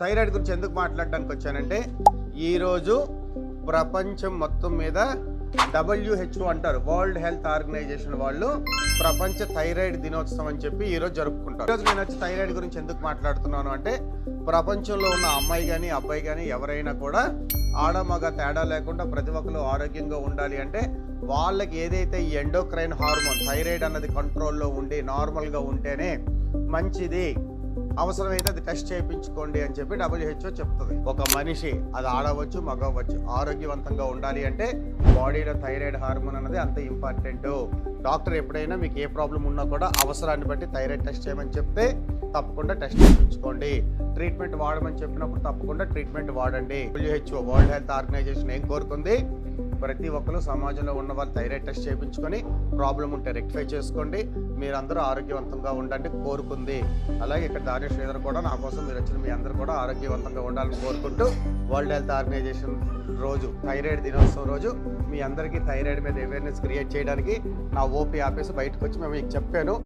Thyroid గురించి ఎందుకు మాట్లాడడానికి వచ్చానంటే ఈరోజు ప్రపంచం మొత్తం మీద WHO అంటారు, వరల్డ్ హెల్త్ ఆర్గనైజేషన్ వాళ్ళు ప్రపంచ థైరాయిడ్ దినోత్సవం అని చెప్పి ఈరోజు జరుపుకుంటారు. ఈరోజు నేను వచ్చి థైరాయిడ్ గురించి ఎందుకు మాట్లాడుతున్నాను అంటే, ప్రపంచంలో ఉన్న అమ్మాయి కానీ అబ్బాయి కానీ ఎవరైనా కూడా ఆడ మగ తేడా లేకుండా ప్రతి ఒక్కరు ఆరోగ్యంగా ఉండాలి అంటే వాళ్ళకి ఏదైతే ఈ ఎండోక్రైన్ హార్మోన్ థైరాయిడ్ అన్నది కంట్రోల్లో ఉండి నార్మల్గా ఉంటేనే మంచిది. అవసరమైతే అది టెస్ట్ చేయించుకోండి అని చెప్పి WHO చెప్తుంది. ఒక మనిషి అది ఆడవచ్చు మగవచ్చు ఆరోగ్యవంతంగా ఉండాలి అంటే బాడీలో థైరాయిడ్ హార్మోన్ అన్నది అంత ఇంపార్టెంట్. డాక్టర్ ఎప్పుడైనా మీకు ఏ ప్రాబ్లం ఉన్నా కూడా అవసరాన్ని బట్టి థైరాయిడ్ టెస్ట్ చేయమని చెప్తే తప్పకుండా టెస్ట్ చేయించుకోండి. ట్రీట్మెంట్ వాడమని చెప్పినప్పుడు తప్పకుండా ట్రీట్మెంట్ వాడండి. WHO వరల్డ్ హెల్త్ ఆర్గనైజేషన్ ఏం కోరుకుంది? ప్రతి ఒక్కరు సమాజంలో ఉన్న వాళ్ళు థైరాయిడ్ టెస్ట్ చేయించుకొని ప్రాబ్లం ఉంటే రెక్టిఫై చేసుకోండి, మీరందరూ ఆరోగ్యవంతంగా ఉండండి కోరుకుంది. అలాగే ఇక్కడ దాని శ్రీధర్ కూడా నా కోసం మీరు వచ్చిన మీ అందరూ కూడా ఆరోగ్యవంతంగా ఉండాలని కోరుకుంటూ వరల్డ్ హెల్త్ ఆర్గనైజేషన్ రోజు థైరాయిడ్ దినోత్సవం రోజు మీ అందరికీ థైరాయిడ్ మీద అవేర్నెస్ క్రియేట్ చేయడానికి నా ఓపీ ఆపేసి బయటకు వచ్చి మేము మీకు చెప్పాను.